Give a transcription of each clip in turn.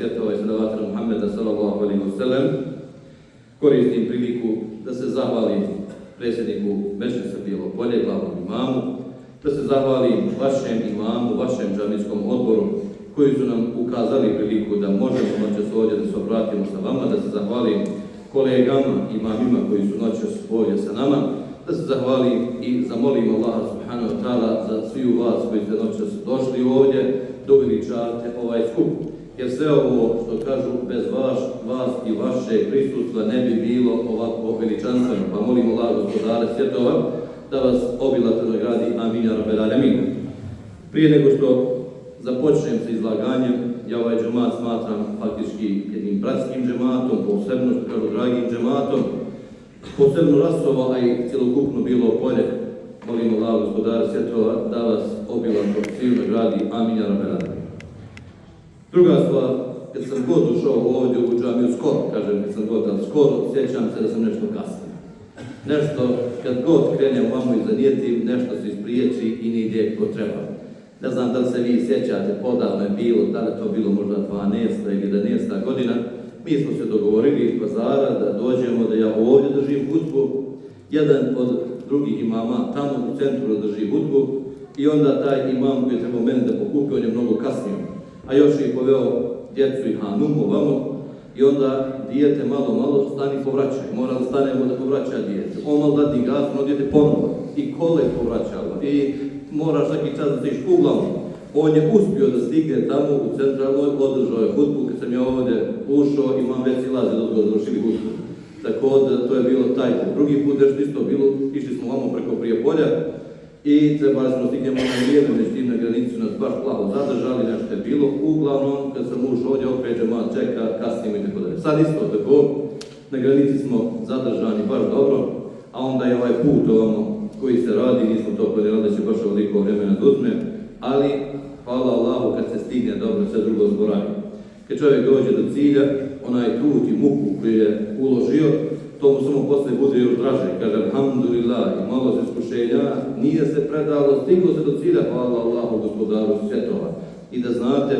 svjetova i salavata na Muhammeda sallallahu alejhi ve sellem, koristim priliku da se zahvalim predsjedniku Mečlisa Bijelo Polje, glavnom imamu, da se zahvalim vašem imamu, vašem džamijskom odboru koji su nam ukazali priliku da možemo noćas ovdje da se obratimo sa vama, da se zahvalim kolegama, imamima koji su noćas ovdje sa nama, da se zahvalim i zamolim Allaha subhanahu wa ta'ala za sviju vas koji ste noćas došli ovdje, da uveličate ovaj skup. Jer sve ovo što kažu bez vas i vaše prisustva ne bi bilo ovako veličanstveno. Pa molim Allah, gospodare svjetova, da vas obilato nagradi. Amin, ja rabbel alemin. Prije nego što započnem sa izlaganjem, ja ovaj džemat smatram faktički jednim bratskim džematom, posebno što kažu dragim džematom, posebno rasova, a i cjelokupno bilo polje. Molim Allah, gospodare svjetova, da vas obilato sviju nagradi. Amin, ja rabbel alemin. Druga stvar, kad sam god ušao ovdje u džamiju skoro, kažem kad sam god skoro, sjećam se da sam nešto kasnio. Nešto, kad god krenem vamo i zanijetim, nešto se ispriječi i ne ide kako treba. Ne znam da li se vi sjećate, podavno je bilo, da li to bilo možda 12. ili 11. godina, mi smo se dogovorili iz pazara da dođemo, da ja ovdje držim hutbu, jedan od drugih imama tamo u centru drži hutbu i onda taj imam koji je trebao meni da pokupi, on je mnogo kasnio. A još je poveo djecu i hanumu ovamo i onda dijete malo stani povraćaj. Mora da stanemo da povraća dijete. On malo dadni gas, ono dijete ponovo. I kole povraćalo. I moraš svaki čas da stiš uglavnom. On je uspio da stigne tamo u centralnoj, održao je hutbu. Kad sam ja ovdje ušao, imam već silaze da završili hutbu. Tako da to je bilo taj put. Drugi put nešto isto bilo, išli smo ovamo preko Prijepolja. I trebali smo stignemo na vrijeme, međutim na granicu nas baš plavo zadržali, nešto je bilo. Uglavnom, kad sam ušao ovdje, opet džemat čeka, kasnimo i tako dalje. Sad isto tako, na granici smo zadržani baš dobro, a onda je ovaj put ovamo koji se radi, nismo to planirali da će baš ovoliko vremena da uzme, ali hvala Allahu kad se stigne dobro, sve drugo zboravi. Kad čovjek dođe do cilja, onaj trud i muku koji je uložio, to mu samo poslije bude još draže. Kaže, alhamdulillah, malo se iskušenja, nije se predalo, stiglo se do cilja, hvala Allahu, gospodaru svjetova. I da znate,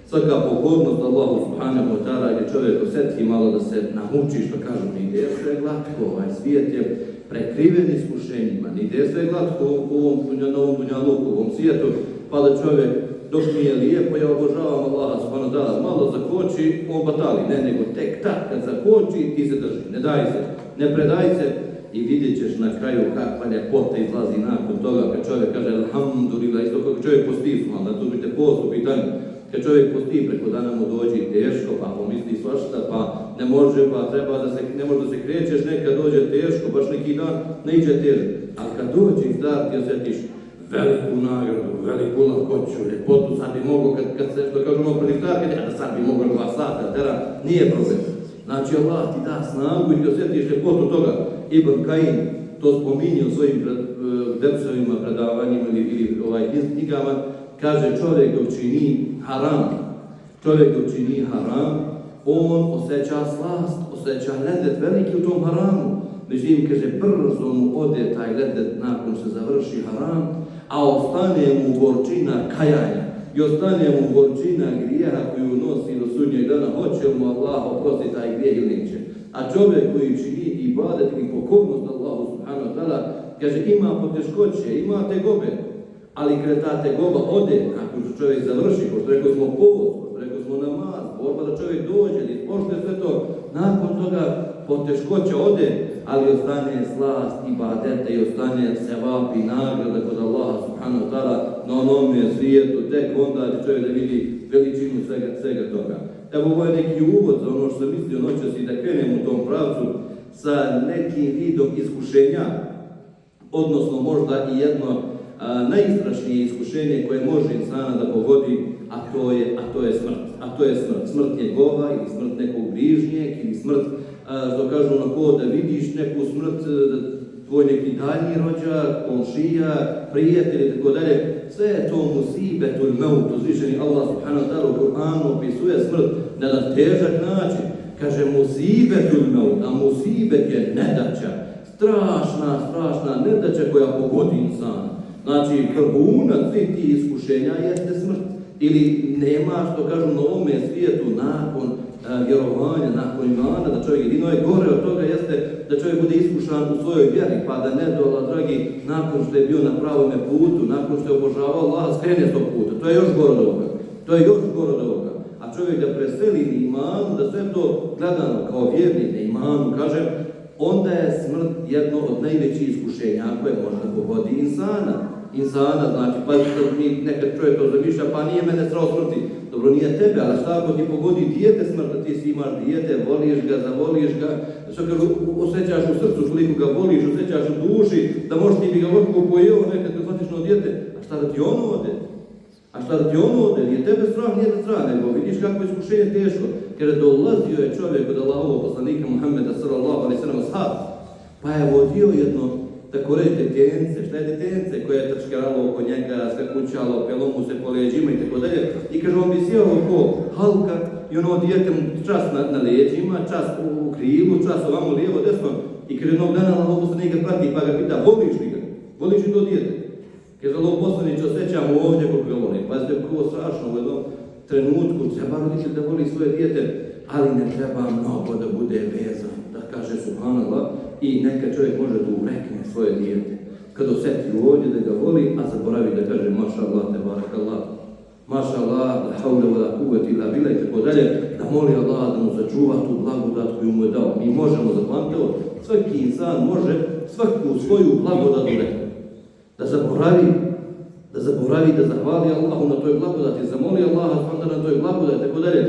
svaka pokornost Allahu subhanahu wa ta'ala, gdje čovjek osjeti malo da se nauči, što kažu, ne ide sve glatko, ovaj svijet je prekriven iskušenjima, ne ide sve glatko u ovom novom dunjaluku, u ovom svijetu, pa da čovjek dok mi je lijepo, ja obožavam Allaha subhanahu wa ta'ala, malo zakoči, on batali, ne, nego tek tak, kad zakoči, ti se drži, ne daj se, ne predaj se i vidjet ćeš na kraju kakva ljepota izlazi nakon toga, kad čovjek kaže alhamdulillah, isto kad čovjek posti, da tu bite postu pitanju, kad čovjek posti preko dana mu dođe teško, pa pomisli svašta, pa ne može, pa treba da se, ne može da se krećeš, nekad dođe teško, baš neki dan ne iđe teže, ali kad dođe izdar ti osjetiš veliku nagradu, veliku lakoću, ljepotu, sad bi mogao, kad se, što kažu ono prediktarke, da sad bi mogao 2 sata, tera, nije problem. Znači Allah ti da snagu i ti osjetiš ljepotu toga. Ibn Kajin to spominje u svojim dersovima, predavanjima ili knjigama, kaže čovjek dok čini haram, on osjeća slast, osjeća ledet veliki u tom haramu. Međutim, kaže, brzo mu ode taj ledet nakon što se završi haram, a ostane mu gorčina kajanja i ostane mu gorčina grijeha koju nosi do sudnjeg dana, hoće mu Allah oprostiti taj grijeh ili neće. A čovjek koji čini ibadet i pokornost Allahu subhanahu wa ta'ala, kaže, ima poteškoće, ima tegobe, ali kada ta tegoba ode, nakon što čovjek završi, pošto rekao smo post, pošto rekao smo namaz, borba da čovjek dođe, da ispoštuje sve to, nakon toga poteškoća ode, ali ostane slast ibadeta i ostane sevap i nagrada kod Allaha subhanahu wa ta'ala na onome svijetu, tek onda će čovjek da vidi veličinu svega toga. Evo ovo je neki uvod za ono što sam mislio noćas i da krenem u tom pravcu sa nekim vidom iskušenja, odnosno možda i jedno najstrašnije iskušenje koje može insana da pogodi, a to je smrt. Smrt njegova ili smrt nekog bližnjeg ili smrt, što kažu onako da vidiš neku smrt, tvoj neki daljnji rođak, komšija, prijatelj i tako dalje. Sve je to musibetul maut, uzvišeni Allah subhanahu wa ta'ala u Kur'anu opisuje smrt na jedan težak način. Kaže musibetul maut, a musibet je nedaća, strašna nedaća koja pogodi insana. Znači, vrhunac svih tih iskušenja jeste smrt. Ili nema, što kažu, na ovome svijetu vjerovanja, nakon imana, da čovjek jedino je gore od toga jeste da čovjek bude iskušan u svojoj vjeri, pa da ne dola, dragi, nakon što je bio na pravome putu, nakon što je obožavao Allah, skrene s tog puta. To je još gore od ovoga. To je još gore od ovoga. A čovjek da preseli imanu, da sve to gledano kao vjernik na imanu, kažem, onda je smrt jedno od najvećih iskušenja koje možda pogodi insana, znači, pa mi nekad čovjek to zamišlja, pa nije mene strah smrti. Dobro, nije tebe, ali šta ako ti pogodi dijete smrti, ti si imaš dijete, voliš ga, zavoliš ga, što kad osjećaš u srcu, koliko ga voliš, osjećaš u duši, da možeš ti bi ga lako pojeo nekad kad shvatiš na dijete, a šta da ti ono ode? Nije tebe strah, nije da strah, nego vidiš kako je iskušenje teško. Jer dolazio je čovjek od Allahovog poslanika Muhammeda sallallahu alejhi ve sellem ashab, pa je vodio jedno, tako reći, detence. Šta je detence? Koje je trčkalo oko njega, skakućalo, pelo mu se po leđima i tako dalje. I kaže, on bi sjeo oko halka i ono dijete mu čas na leđima, čas u krilu, čas ovamo lijevo, desno. I kaže, jednog dana Allahov poslanika prati pa ga pita, voliš li ga? Voliš li to dijete? Kaže, Allahov poslaniče, osjećam ovdje koliko ga volim. Pazite, kako strašno u jednom trenutku, treba roditelj da voli svoje dijete, ali ne treba mnogo da bude vezan, da kaže subhanallah, i neka čovjek može da urekne svoje dijete. Kad osjeti ovdje da ga voli, a zaboravi da kaže maša Allah, tebarak Allah, maša Allah, la havle wa la kuvvete illa billah i tako dalje, da moli Allah da mu sačuva tu blagodat koju mu je dao. Mi možemo zapamtiti, svaki insan može svaku svoju blagodat urekne. Da zaboravi, da zahvali Allahu na toj blagodati, zamoli Allaha na toj blagodati, tako dalje.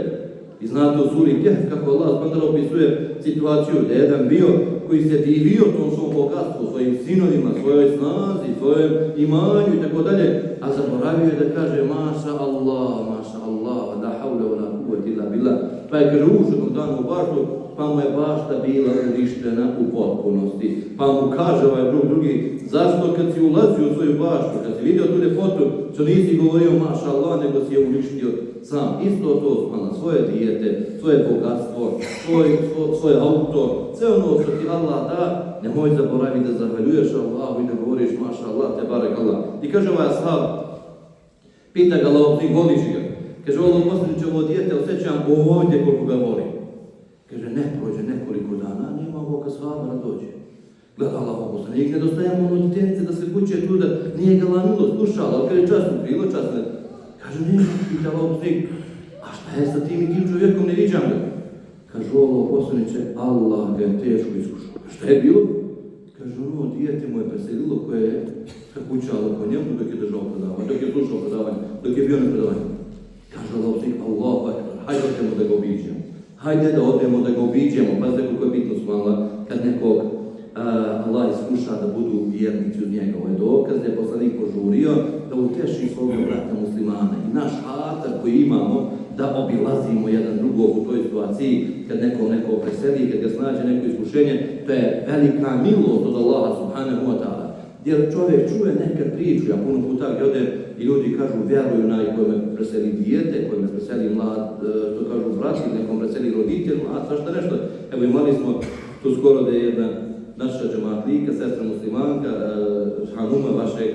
I znate u suri Kehf kako Allah opisuje situaciju da je jedan bio koji se divio tom svom bogatstvu, svojim sinovima, svojoj snazi, svojem imanju i tako dalje, a zaboravio je da kaže maša Allah, la havle wa la kuvvete illa billah. Pa je kaže ušednog dana u baštu, pa mu je bašta bila uništena u potpunosti. Pa mu kaže ovaj drugi, zašto kad si ulazio u svoju baštu, kad si vidio tu ljepotu, što nisi govorio maša Allah, nego si je uništio sam. Isto to spana, svoje dijete, svoje bogatstvo, svoj auto, sve ono što ti Allah da, nemoj zaboraviti da zahvaljuješ Allahu i da govoriš maša Allah, tebarek Allah. I kaže ovaj ashab, pita ga Allah, ti voliš ga? Kaže, ovo poslaniče, ovo dijete osjećam ovdje koliko ga volim. Kaže, ne prođe nekoliko dana, nema ovoga ashaba da dođe. Gleda Allah poslanik, nedostajamo ono djetence da se kuće tu, da nije ga lanilo, slušalo, ali kaže časno krilo, časno. Kaže, nema, pita Allah poslanik, a šta je sa tim i tim čovjekom, ne viđam ga? Kaže, ovo poslaniče, Allah ga je teško iskušao. Šta je bilo? Kaže, ono dijete mu je preselilo koje je kućalo po njemu dok je držao predavanje, dok je slušao predavanje, dok je bio na predavanju. Kaže Allah poslanik, Allahu akbar, hajde odemo da ga obiđemo. Hajde da odemo da ga obiđemo. Pazite koliko je bitno smala kad nekog Allah iskuša da budu vjernici od njega. Ovo je dokaz da je poslanik požurio da uteši svog brata muslimana. I naš hatar koji imamo da obilazimo jedan drugog u toj situaciji kad neko preseli, kad ga snađe neko iskušenje, to je velika milost od Allaha subhanahu wa ta'ala. Jer čovjek čuje nekad priču, ja puno puta gdje ode i ljudi kažu vjeruju na kojima preseli dijete, kojima preseli mlad, to kažu brat, nekom preseli roditelj, mlad, svašta nešto. Evo imali smo tu skoro da je jedna naša džematlika, sestra muslimanka, Hanuma vašeg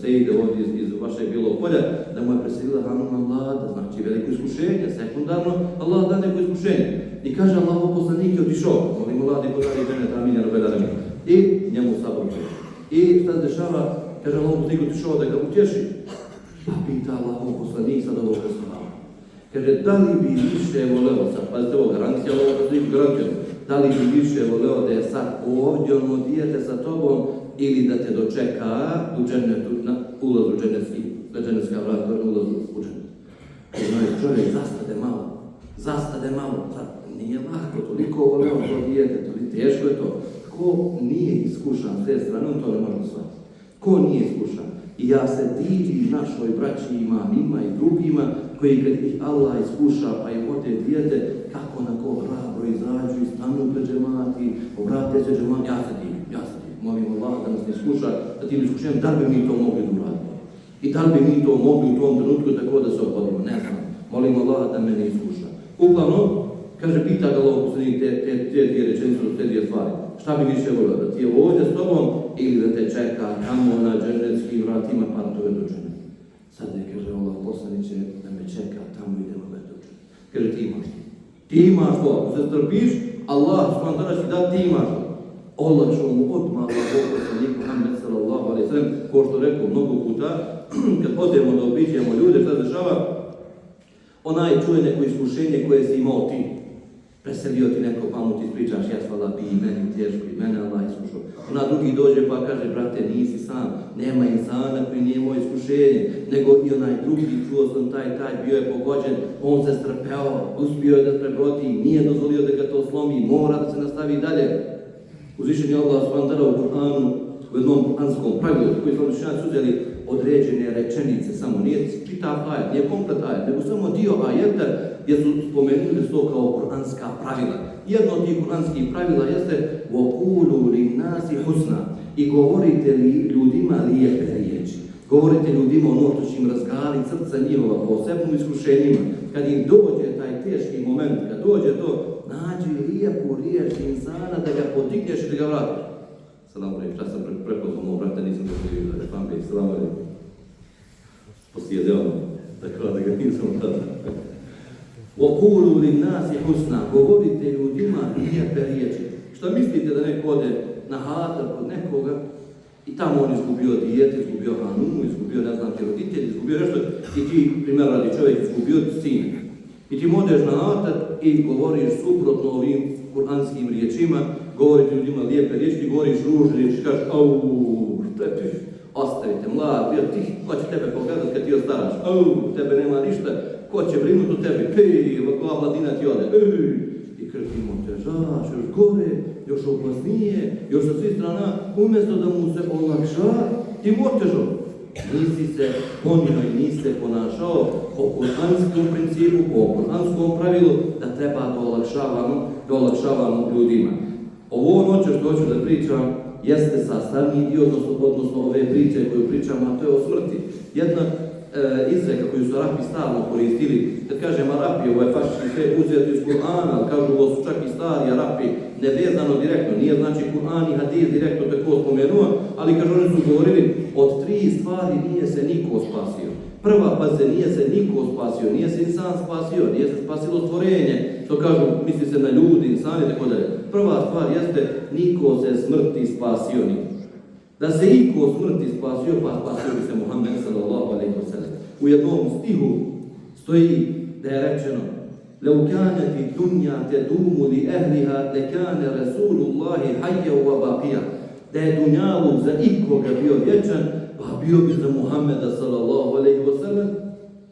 sejde ovdje iz vašeg Bijelog Polja, da mu je preselila Hanuma mlada, znači veliko iskušenje, sekundarno Allah da neko iskušenje. I kaže Allah poslanik je otišao, molim mladi podari žene, taminja, robedarami. I njemu sabor. I šta se dešava, kaže Allah poslanik otišao da ga utješi. Pa pita Allah poslanik sad ovog slava. Kaže, da li bi više voleo sad, pazite ovo, garancija Allah poslanik garantija. Da li bi više voleo da je sad ovdje ono dijete sa tobom ili da te dočeka u džennetu, na ulazu džennetski, da džennetska vrata na ulazu u džennetu. Čovjek zastade malo, nije lako, toliko voleo to dijete, teško je to. Ko nije iskušan s te strane, on to ne može shvatiti. Ko nije iskušan? I ja se divim našoj braći imamima i drugima koji kad ih Allah iskuša pa im ode dijete, kako onako hrabro izađu i stanu pred džemati, obrate se džemati, ja se divim. Molim Allah da nas ne iskuša, da tim iskušenjem, da li bi mi to mogli da uradimo? I da li bi mi to mogli u tom trenutku tako da se obodimo? Ne znam. Molim Allah da me ne iskuša. Uglavnom, kaže, pita ga Allah poslanik te dvije rečenice, te dvije stvari. Šta bi više volio, da ti je ovdje s tobom ili da te čeka tamo na džennetskim vratima, pa to je do dženneta. Sad ne kaže Allah poslaniće da me čeka tamo idemo do dženneta. Kaže, ti imaš. Ti imaš to, ako se strpiš, Allah subhanahu će da ti imaš to. Olakšao mu odmah Allahov poslanik Muhammed sallallahu alejhi ve sellem, ko što rekao mnogo puta, kad odemo da obiđemo ljude, šta se dešava? Onaj čuje neko iskušenje koje si imao ti. Preselio ti neko, pa mu ti ispričaš, ja svala bi i meni teško, i mene Allah iskušao. Ona drugi dođe pa kaže, brate, nisi sam, nema insana koji nije moje iskušenje, nego i onaj drugi, čuo sam taj, bio je pogođen, on se strpeo, uspio je da prebrodi, nije dozvolio da ga to slomi, mora da se nastavi dalje. Uzvišen je Allah subhanahu u Kur'anu, u jednom kur'anskom pravilu, koji smo učenjaci uzeli određene rečenice, samo nije čitav ajet, nije komplet ajet, nego samo dio ajeta gdje su spomenuli to kao kur'anska pravila. Jedno od tih kur'anskih pravila jeste وَقُولُوا لِلنَّاسِ حُسْنًا i govorite li ljudima lijepe riječi. Govorite ljudima ono što će im razgali srca njihova, posebno iskušenjima. Kad im dođe taj teški moment, kad dođe to, nađi lijepu riječ insana da ga podigneš i da ga vratiš. Salam alejkum, čas sam prepoznao moj brate, nisam došli da refam ga i salam alejkum. Posjedeo me, tako da ga nisam tada. وَقُولُوا لِلنَّاسِ حُسْنًا govorite ljudima lijepe riječi. Šta mislite da neko ode na hatar kod nekoga i tamo on izgubio dijete, izgubio hanumu, izgubio ne znam ti roditelji, izgubio nešto i ti, primjer radi čovjek, izgubio sin. I ti modeš na hatar i govoriš suprotno ovim kuranskim riječima, govorite ljudima lijepe riječi, govoriš ružne riječi, kažeš ostavite, mlad, bio ti, ko će tebe pogledat kad ti ostaraš, tebe nema ništa, ko će brinut o tebi, ovakva mladina ti ode, i krpimo težaš, još gore, još opasnije, još sa svih strana, umjesto da mu se olakša, ti mu otežao. Nisi se ponio i nisi se ponašao po kuranskom principu, po kuranskom pravilu, da treba da olakšavamo ljudima. Ovo noće što hoću da pričam jeste sastavni dio, odnosno ove priče koju pričamo, a to je o smrti. Jedna izreka koju su Arapi stalno koristili, kad kažem Arapi, ovo je faktički sve uzeto iz Kur'ana, kažu ovo su čak i stari Arapi, nevezano direktno, nije znači Kur'an i hadis direktno tako spomenuo, ali kažu oni su govorili, od 3 stvari nije se niko spasio. Prva, pa se nije se niko spasio, nije se insan spasio, nije se spasilo stvorenje, što kažu, misli se na ljudi, insani, tako dalje. Prva stvar jeste, niko se smrti spasio niko. Da se iko smrti spasio, pa spasio bi se Muhammed sallallahu alejhi ve sellem. U jednom stihu stoji da je rečeno لو كانت الدنيا تدوم لأهلها لكان رسول الله حيا وباقيا. Da je dunjaluk za ikoga bio vječan, pa bio bi za Muhammeda sallallahu alejhi ve sellem.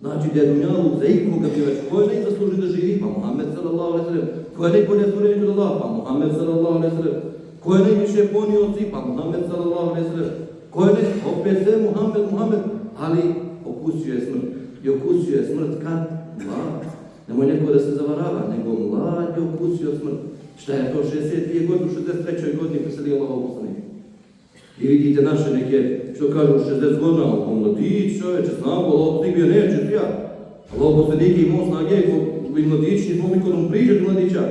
Znači da je dunjaluk za ikoga bio vječan. Ko je ne zasluži da živi? Pa Muhammed sallallahu alejhi ve sellem. Ko je najbolje stvorenje kod Allaha? Pa Muhammed sallallahu alejhi ve sellem. Ko je najviše ponio od svih? Pa Muhammed sallallahu alejhi ve sellem. Ko je opet sve Muhammed, ali okusio je smrt. I okusio je smrt kad? Mlad. Nemoj neko da se zavarava, nego mlad je okusio smrt. Šta je to 62 godine, u 63. godini preselio Allahov poslanik. I vidite naše neke, što kažu 60 godina, mladić čoveče, snagu, Allahov poslanik bio neće, ja. Allahov poslanik imao snage, i mladić, i pomikodom priđe do mladića.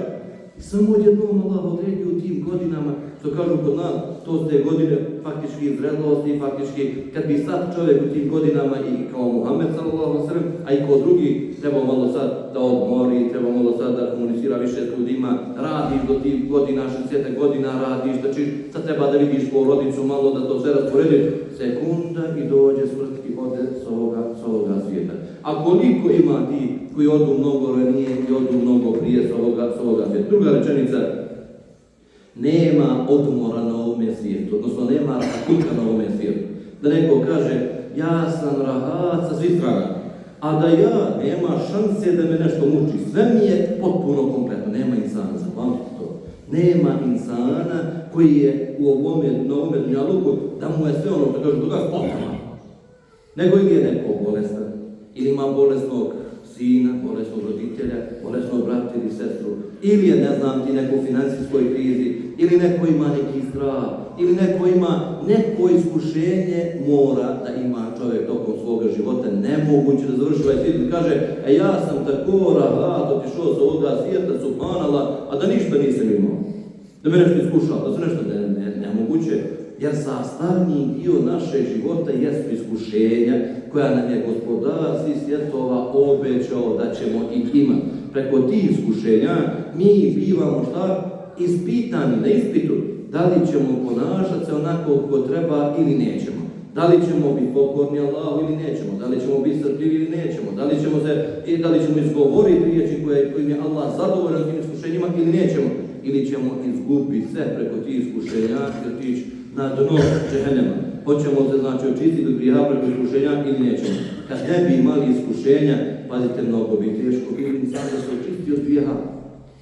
I samo odjednom Allah odredio u tim godinama, što kažu kod nas, to su te godine faktički zrelosti, faktički kad bi sad čovjek u tim godinama i kao Muhammed sallallahu alejhi ve sellem, a i kao drugi, treba malo sad da odmori, treba malo sad da komunicira više s ljudima, radiš do tih godina, 60 godina radiš, znači sad treba da vidiš porodicu malo da to sve rasporediš, sekunda i dođe smrt i ode s ovoga svijeta. A koliko ima ti koji odu mnogo ranije i odu mnogo prije s ovoga svijeta. Druga rečenica, nema odmora na ovome svijetu, odnosno nema rahatka na ovome svijetu. Da neko kaže, ja sam rahat sa svih strana, a da ja nema šanse da me nešto muči. Sve mi je potpuno kompletno, nema insana, zapamtite to. Nema insana koji je na ovome dunjaluku da mu je sve ono što kaže toga potpuno. Nego ili je neko bolestan, ili ima bolesnog sina, bolesnog roditelja, bolesnog brata ili sestru, ili je, ne znam ti, neko u financijskoj krizi, ili neko ima neki strah, ili neko ima neko iskušenje, mora da ima čovjek tokom svoga života, nemoguće da završi ovaj svijet i kaže, ja sam tako rahat otišao sa ovoga svijeta, subhanallah, a da ništa nisam imao. Da me nešto iskušao, da se nešto nemoguće. Jer sastavni dio našeg života jesu iskušenja koja nam je Gospodar svih svjetova obećao da ćemo ih imati. preko tih iskušenja, mi bivamo šta? Ispitani na ispitu. Da li ćemo ponašati se onako kako treba ili nećemo? Da li ćemo biti pokorni Allahu ili nećemo? Da li ćemo biti strpljivi ili nećemo? Da li ćemo izgovoriti riječi kojim je Allah zadovoljan tim iskušenjima ili nećemo? Ili ćemo izgubiti sve preko tih iskušenja i otići na dno džehennema? Hoćemo se znači očistiti od grijeha preko iskušenja ili nećemo? Kad ne bi imali iskušenja, pazite, mnogo bi teško bilo insan da se očisti od grijeha.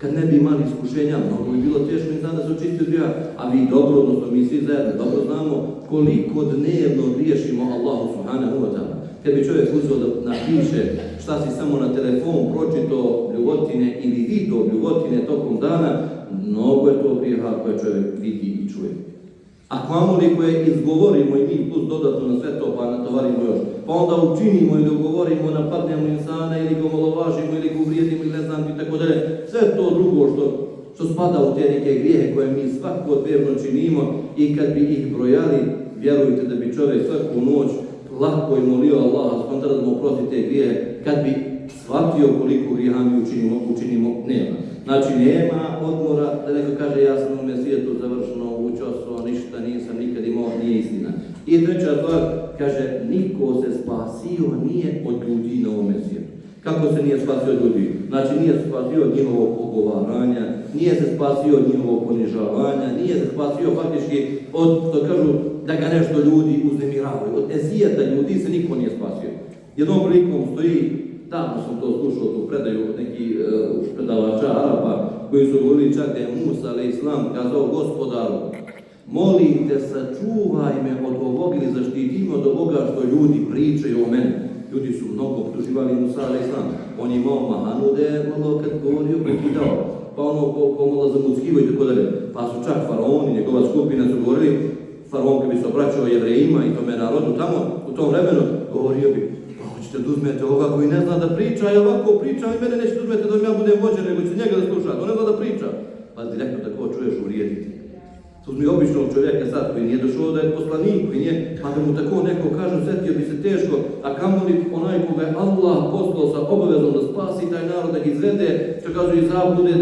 Kad ne bi imali iskušenja, mnogo bi bilo teško insan da se očisti od grijeha. A vi dobro, odnosno mi svi zajedno dobro znamo koliko dnevno griješimo Allahu subhanahu wa ta'ala. Kad bi čovjek uzeo da napiše šta si samo na telefon pročitao bljuvotine ili video bljuvotine tokom dana, mnogo je to grijeha koje čovjek vidi i čuje. A kamoli koje izgovorimo i mi plus dodatno na sve to pa natovarimo još, pa onda učinimo ili ugovorimo, napadnemo insana ili ga omalovažimo ili ga uvrijedimo ili ne znam i tako dalje, sve to drugo što spada u te neke grijehe koje mi svakodnevno činimo i kad bi ih brojali, vjerujte da bi čovjek svaku noć lako i molio Allaha skontra da mu oprosti te grijehe, kad bi shvatio koliko grijeha mi učinimo nema. Znači nema odmora da neko kaže ja sam u ovome svijetu završeno, učoso, ništa nisam nikad imao, nije istina. I treća stvar, kaže niko se spasio nije od ljudi na ovome svijetu. Kako se nije spasio od ljudi? Znači nije se spasio od njihovog ogovaranja, nije se spasio od njihovog ponižavanja, nije se spasio faktički od, što kažu, da ga nešto ljudi uznemiravaju. Od ezijeta ljudi se niko nije spasio. Jednom prilikom stoji, davno sam to slušao, tu predaju od nekih predavača Arapa, koji su govorili čak da je Musa a.s. kazao gospodaru, molim te, sačuvaj me od ovog ili zaštiti me od ovoga što ljudi pričaju o meni. Ljudi su mnogo optuživali Musa a.s. On je imao mahanu da je malo kad govorio prekidao, pa ono ko malo zamuckivo i tako dalje. Pa su čak faraon i njegova skupina su govorili, faraon kad bi se obraćao Jevrejima i tome narodu tamo, u tom vremenu, govorio bi, pa hoćete da uzmete ovoga koji ne zna da priča, ja ovako pričam i mene nećete uzmete da ja budem vođen, nego ćete njega da slušati, on ne zna da priča. Pa direktno tako čuješ uvrijediti. Uzmi običnog čovjeka sad koji nije došao da je poslanik, koji nije, pa da mu tako neko kaže, sjetio bi se teško, a kamoli onaj koga je Allah poslao sa obavezom da spasi taj narod, da ga izvede, što kažu iz zablude,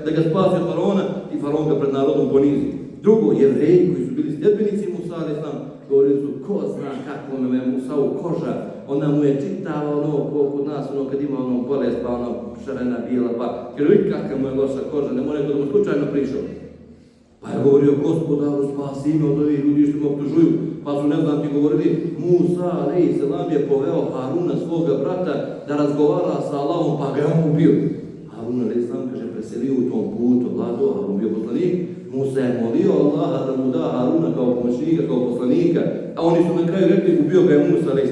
da ga spasi od faraona i faraon ga pred narodom ponizi. Drugo, Jevreji koji su bili sljedbenici Musa a.s. govorili su, ko zna kako me Musau koža, ona mu je čitava ono, kod nas, ono kad ima ono bolest, pa ono šarena bijela, pa kaže, kakva mu je loša koža, ne mora neko da mu slučajno prišao. Pa je govorio, gospodaru, spasi me od ovih ljudi što me optužuju. Pa su, ne znam ti, govorili, Musa a.s. je poveo Haruna, svoga brata, da razgovara sa Allahom, pa ga je on ubio. Harun a.s. kaže, preselio u tom putu, vlado, Harun bio poslanik. Musa je molio Allaha da mu da Haruna kao pomoćnika, kao poslanika, a oni su na kraju rekli, ubio ga je Musa a.s.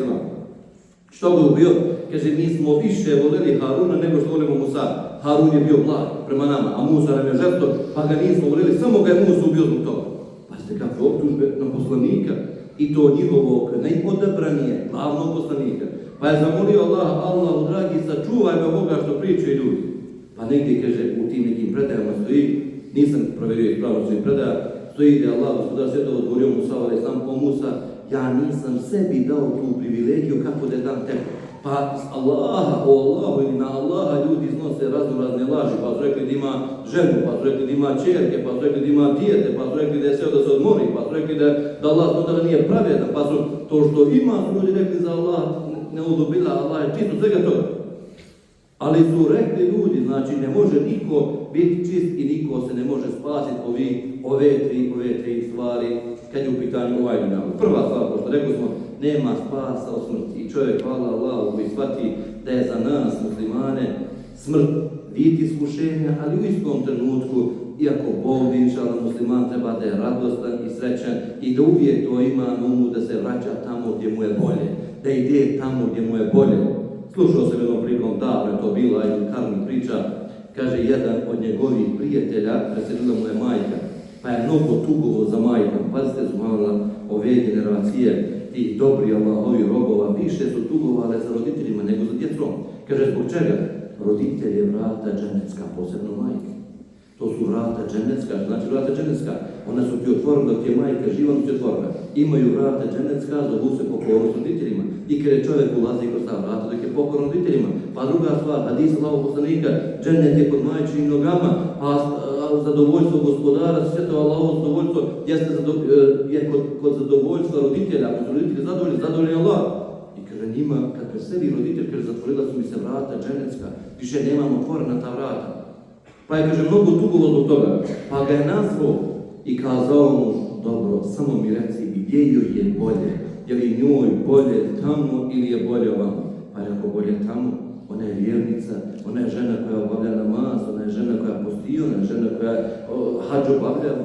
Što ga ubio? Kaže, mi smo više voljeli Haruna nego što volimo Musa. Harun je bio blag prema nama, a Musa nam je žestok, pa ga nismo voljeli, samo ga je Musa ubio zbog toga. Pazite kakve optužbe na poslanika, i to njihovog najodabranije, glavnog poslanika. Pa je zamolio Allahu dragi, sačuvaj me ovoga što pričaju ljudi. Pa negdje, kaže, u tim nekim predajama stoji, nisam provjerio ispravno svojih predaja, stoji da je Allah gospodar svjetova odgovorio Musa, ali sam po Musa, ja nisam sebi dao tu privilegiju kako da je dam tebi. Pa Allahu ili na Allaha ljudi iznose razne laži, pa su rekli da ima ženu, pa su rekli da ima čerke, pa su rekli da ima dijete, pa su rekli da je seo da se odmori, pa su rekli da Allah gospodar nije pravedan, pa su to što ima ljudi rekli za Allah, ne udobila Allah je čisto svega toga. Ali su rekli ljudi, znači ne može niko biti čist i niko se ne može spasiti ove tri stvari kad je u pitanju ovaj dunjavu. Prva stvar, pošto rekli smo, nema spasa od smrti. I čovjek, hvala Allahu, koji shvati da je za nas, muslimane, smrt vid iskušenja, ali u istom trenutku, iako Bog inšallah musliman treba da je radostan i srećan i da uvijek to ima na umu da se vraća tamo gdje mu je bolje, da ide tamo gdje mu je bolje. Slušao sam jednom prilikom, davno je to bila jedna karna priča, kaže jedan od njegovih prijatelja, preselila mu je majka, pa je mnogo tugovo za majkom. Pazite, subhanallah, ove generacije, tih dobri Allahovi robova, više su tugovale za roditeljima nego za djecom. Kaže, zbog čega? Roditelj je vrata dženecka, posebno majke. To su vrata dženecka, znači vrata dženecka. Ona su ti otvorena dok je majka živa, ona su ti otvorena. Imaju vrata dženecka, zovu se pokornost roditeljima. I kada čovjek ulazi kroz ta vrata dok je pokoran roditeljima. Pa druga stvar, hadis Allahovog poslanika, dženet je pod majčinim nogama, a zadovoljstvo gospodara, svjeto Allahovo zadovoljstvo je kod zadovoljstva roditelja. Ako su roditelji zadovoljni Allah. I kaže njima, kad preseli roditelj, kaže zatvorila su mi se vrata dženecka, više nemamo otvorena ta vrata. Pa je, kaže, mnogo tugovo zbog toga. Pa ga je nazvao i kazao mu, dobro, samo mi reci gdje joj je bolje. Je li njoj bolje tamo ili je bolje ovamo? Pa je ako bolje tamo, ona je vjernica, ona je žena koja obavlja namaz, ona je žena koja posti, ona je žena koja hađ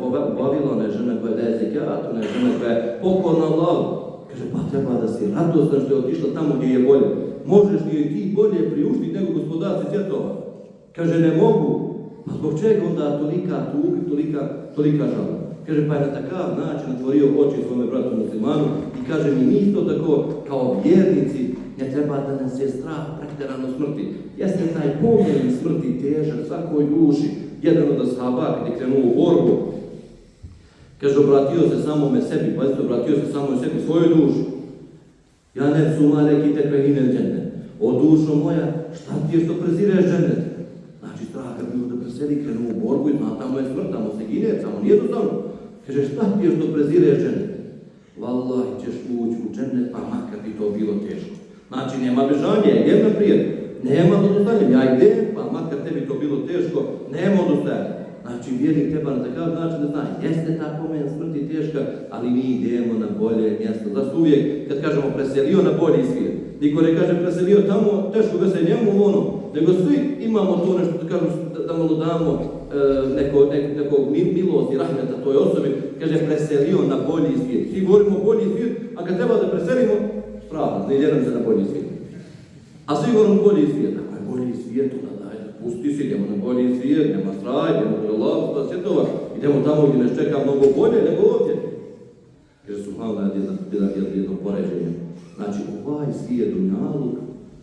obavila, ona je žena koja daje zekijat, ona je žena koja je pokorna Allahu. Kaže, pa treba da si radostan što je otišla tamo gdje je bolje. Možeš li joj ti bolje priuštiti nego gospodarci svjetova? Kaže, ne mogu. Pa zbog čega onda tolika tuga, tolika žalba? Kaže, pa je na takav način otvorio oči svome bratu muslimanu i kaže mi isto tako kao vjernici ne treba da nas je strah pretjerano smrti. Jeste taj pomen smrti težak svakoj duši. Jedan od ashaba kad je krenuo u borbu, kaže, obratio se samome sebi, pazite, obratio se samome sebi, svojoj duši. Ja ne suma reki te krehine džennet. O dušo moja, šta ti je što prezireš džennet? Znači, strah je bilo da preseli, krenuo u borbu i tamo je smrt, tamo se gine, tamo nije to tamo. Kaže, šta ti je što prezireš džennet? Wallahi ćeš ući u džennet, pa makar bi to bilo teško. Znači, nema bežanja, idem naprijed, nema odustajanja, ja idem, pa makar tebi to bilo teško, nema odustajanja. Znači, vjernik treba na takav način da zna, jeste ta pomen smrti teška, ali mi idemo na bolje mjesto. Zašto uvijek, kad kažemo preselio na bolji svijet, niko ne kaže preselio tamo, teško ga se njemu ono, nego svi imamo to nešto, da kažem, da malo damo nekog milosti, rahmeta toj osobi, kaže preselio na bolji svijet. Svi govorimo o bolji svijet, a kad treba da preselimo, strah, ne idemo se na bolji svijet. A svi govorimo bolji svijet, ako je bolji svijet, onda daj, pusti si, idemo na bolji svijet, nema strah, idemo do Allaha svjetova, idemo tamo gdje nas čeka mnogo bolje nego ovdje. Kaže subhanallah, jedno poređenje. Znači, ovaj svijet dunjaluk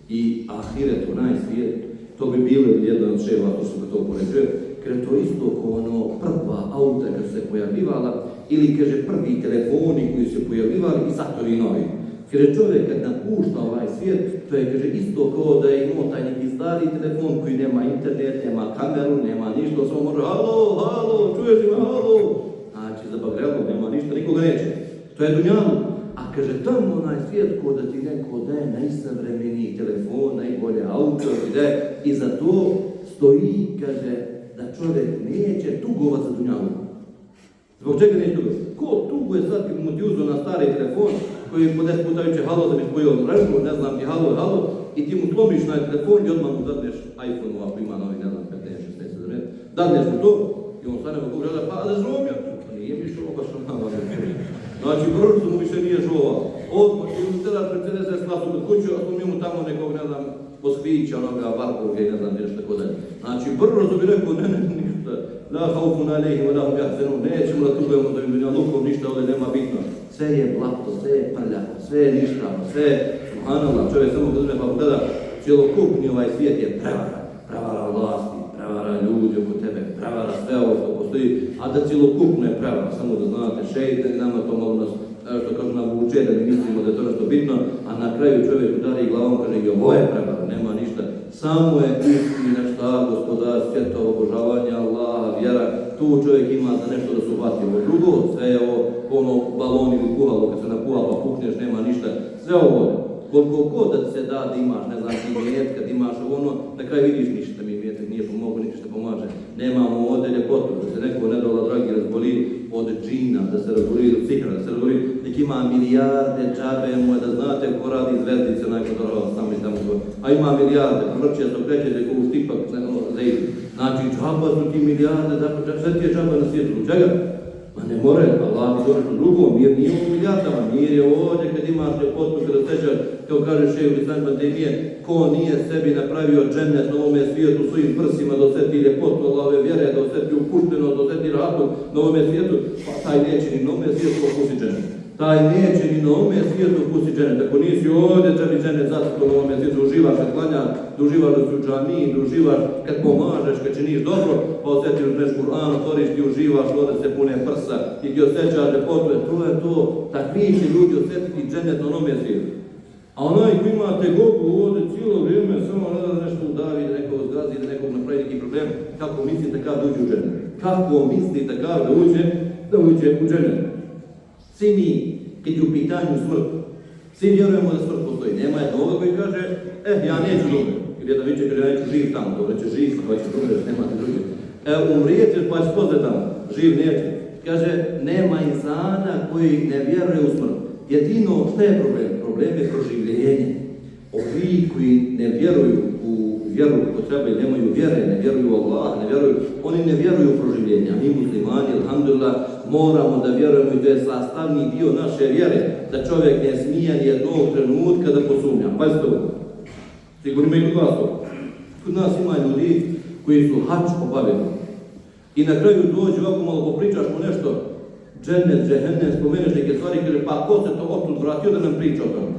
i ahiret, onaj svijet, to bi bilo jedan od ševa, to što ga to poređuje, kaže to isto kao ono prva auta kad su se pojavljivala, ili kaže prvi telefoni koji su se pojavljivali i sad to i novi. Kaže čovjek kad napušta ovaj svijet, to je kaže isto kao da je imao taj neki stari telefon koji nema internet, nema kameru, nema ništa, samo može halo, čuješ ima halo. Znači za bagrelo nema ništa, nikoga neće. To je dunjaluk. A kaže tamo onaj svijet ko da ti neko daje najsavremeniji telefon, najbolje auto, i za to stoji, kaže, da čovjek neće tugovat za dunjalukom. Zbog čega neće tugovat? Ko tuguje sad kad mu ti uzeo na stari telefon koji po 10 puta viće halo da bi spojio mrežu, ne znam ti halo i ti mu slomiš na telefon i odmah mu dadneš iPhone ako ima novi, ne znam, 15, 16, 17, dadneš mu to i on stane mu govori, pa da žomio, to nije mi šova baš ono. Znači, brzo mu više nije žova. Odmah ti mu tada predsjedne se slasu do kuću, a smo mu tamo nekog, ne znam, poskvića, onoga, varkoga i ne znam, nešto tako dalje. Znači, brzo bi rekao, ne, ništa. La haufun alejhim wa la hum yahzanun. Nećemo da tugujemo da im dunjalukom ništa ovdje nema bitno. Sve je blato, sve je prljavo, sve je ništavo, sve je, subhanallah, čovjek samo kad uzme pa pogleda, cjelokupni ovaj svijet je prevara. Prevara vlasti, prevara ljudi oko tebe, prevara sve ovo što postoji, a da cjelokupno je prevara. Samo da znate, šeitan nama to malo nas, što kažu nam uče, da mi mislimo da je to nešto bitno, a na kraju čovjek udari glavom, kaže i ovo je prevara, nema ništa. Samo je istina šta, gospodar, svjetova, obožavanja Allaha, vjera, tu čovjek ima za nešto da se uhvati. Ovo drugo, sve je ovo, ono balon ili puhalo, kad se napuha pa pukneš, nema ništa, sve ovo. Koliko god da se da imaš, ne znam, imet, kad imaš ono, na kraju vidiš ništa mi imet, nije pomogu, ništa pomaže. Nemamo ovdje ljepotu, da se neko nedola dragi razboli od džina, da se razboli od cihra, da se razboli, nek ima milijarde džabe, moje da znate ko radi zvezdice, najkodorava sami tamo to. A ima milijarde, vrće se okrećete ko u štipak, za idu. Znači, džaba su ti milijarde, sve ti je džaba na svijetu, čega? Ma ne more, Allah ti zove što drugo, mir nije u milijardama, mir je ovdje kad imaš ljepotu, kada sjećaš, kao kaže šejh Islam ibn Tejmije, ko nije sebi napravio džennet na ovome svijetu svojim prsima da osjeti ljepotu Allahove vjere, da osjeti upuštenost, da osjeti rahat na ovome svijetu, pa taj neće ni na ovome svijetu pokusi džennet. taj neće ni na ovome svijetu pusti dženet. Ako nisi ovdje, će bi dženet zacrto na ovome svijetu, da uživaš kad klanja, da uživaš da si u džamiji, da uživaš kad pomažeš, kad činiš dobro, pa osjetiš neš Kur'an, otvoriš ti uživaš, vode se pune prsa i ti osjećaš ljepotu, to je to, takvi će ljudi osjetiti dženet na ovome svijetu. A onaj ko ima tegobu ovdje cijelo vrijeme, samo ne da nešto udavi, da nekog zgazi, da nekog napravi neki problem, kako misli takav da uđe u dženet? Kako misli takav da uđe u dženet? Svi mi, kad je u pitanju smrt, svi vjerujemo da smrt postoji. Nema jednoga koji kaže, ja neću dobro. Ili jedan viče, kaže, ja neću živ tamo, dobro će živ, pa će dobro, nemate druge. Umrijećeš pa će pozdrav tamo, živ neće. Kaže, nema insana koji ne vjeruje u smrt. Jedino, šta je problem? Problem je proživljenje. Ovi koji ne vjeruju u vjeru ko treba i nemaju vjere, ne vjeruju u Allah, oni ne vjeruju u proživljenje. Mi muslimani, alhamdulillah, moramo da vjerujemo i to je sastavni dio naše vjere, da čovjek ne smije nijednog trenutka da posumnja. Pazite ovo. Sigurno ima i kod vas ovo. Kod nas ima ljudi koji su hač obavili. I na kraju dođe ovako malo popričaš mu nešto, džennet, džehennem, spomeneš neke stvari, kaže, pa ko se to otud vratio da nam priča o tome?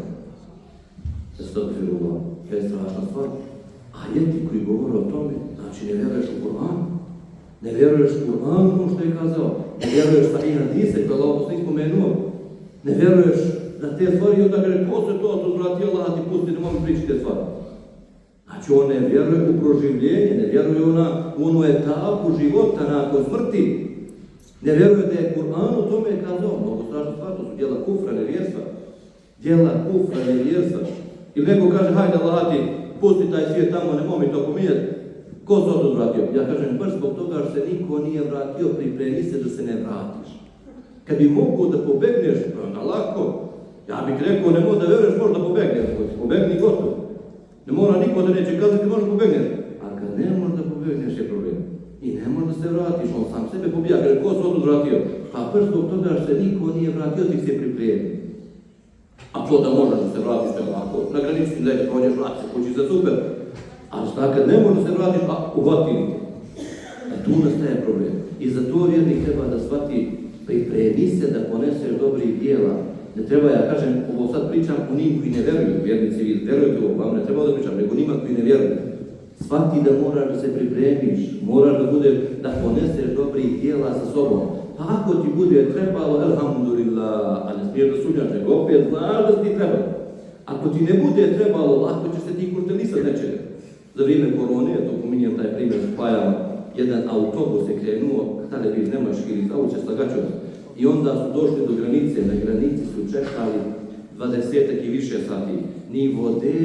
Astagfirullah, to je strašna stvar. Ajeti koji govore o tome, znači ne vjeruješ u Kur'an, ne vjeruješ u Kur'an, ono što je kazao, ne vjeruješ sahih hadise, koje Allah poslanik spomenuo, ne vjeruješ na te stvari i onda kaže, ko se to otud vratio, Allah ti pusti da mogu pričati te stvari. Znači on ne vjeruje u proživljenje, ne vjeruje u onu etapu života nakon smrti. Ne vjeruje da je Kur'an u tome kazao, mnogo strašno stvar, to su djela kufra, nevjerstva. Djela kufra, nevjerstva. Ili neko kaže, hajde Allah ti, pusti taj svijet tamo, nemoj mi to pominjati. Ko se otud vratio? Ja kažem, baš zbog toga što se niko nije vratio, pripremi se da se ne vratiš. Kad bi mogu da pobegneš, onda lako. Ja bih rekao, nemoj da vjeruješ, možda pobegneš, pobegni gotovo. Ne mora niko da neće kazati, možeš pobegneš. A kad ne možeš da pobegneš je problem. I ne možeš da se vratiš, on sam sebe pobija, kaže, ko se otud vratio? Pa baš zbog toga što se niko nije vratio, ti se pripremi. A to da možeš da se vratiš, to je lako. Na granici da je prođeš, vrati se, kući se super. Ali šta kad ne možeš da se vratiš, pa uhvati. Tu nastaje problem. I za to vjernik treba da shvati, pripremi se da poneseš dobrih djela. Ne treba, ja kažem, ovo sad pričam o njim koji ne vjeruju, vjernici, vi vjerujete ovo, vam ne treba da pričam, nego njima koji ne vjeruju. Shvati da moraš da se pripremiš, moraš da poneseš dobrih djela sa sobom. Pa ako ti bude trebalo, alhamdulillah, a ne smiješ da sumnjaš, nego opet znaš da ti treba. Ako ti ne bude trebalo, lako ćeš se ti kurtelisat nečega. Za vrijeme korone, to pominjem taj primjer spajama, jedan autobus je krenuo, tada bi iz Nemačke ili iz Auće slagačom. I onda su došli do granice, na granici su čekali 20 i više sati. Ni vode,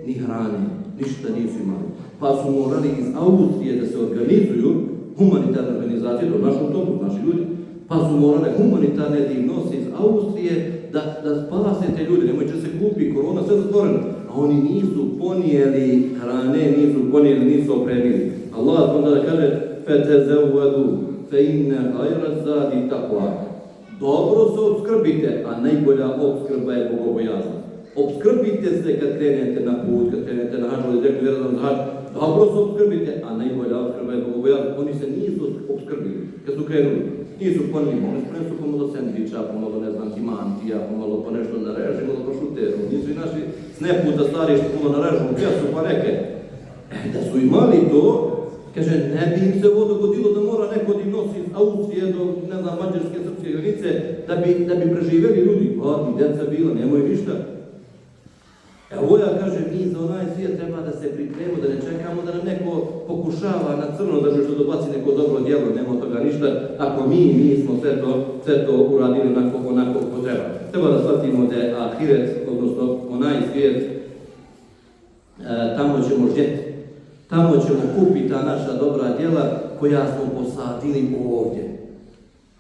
ni hrane, ništa nisu imali. Pa su morali iz Austrije da se organizuju, humanitarne organizacije, to naš autobus, naši ljudi, pa su morali humanitarne da im nose iz Austrije da spase te ljudi, nemoj će se kupi, korona, sve zatvoreno. A oni nisu ponijeli hrane, nisu opremili. Allah onda da kaže, فَتَزَوَّدُوا فَإِنَّ خَيْرَ الزَّادِ تَقْوَى. Dobro se opskrbite, a najbolja opskrba je bogobojaznost. Opskrbite se kad krenete na put, kad krenete na hađ, ali rekli vjerovatno za hađ. Dobro se opskrbite, a najbolja opskrba je bogobojaznost. Oni se nisu opskrbili kad su krenuli. Nisu ponijeli, oni su pomalo sendviča, pomalo ne znam, timantija, pomalo pa nešto nareži, malo pa šuteru. Nisu i naši sneputa stari što pomalo narežu u pjasu pa neke. Da su imali to, kaže, ne bi im se ovo dogodilo da mora neko da im nosi iz Austrije do, ne znam, mađarske, srpske granice, da bi preživjeli ljudi. Pa, i djeca bila, nemoj ništa. Evo ja kažem, mi za onaj svijet treba da se pripremimo, da ne čekamo da nam neko pokušava na crno da nešto dobaci neko dobro djelo, nema od toga ništa, ako mi smo sve to uradili onako kako treba. Treba da shvatimo da je ahiret, odnosno onaj svijet, tamo ćemo ždjeti. Tamo ćemo kupiti ta naša dobra djela koja smo posadili ovdje.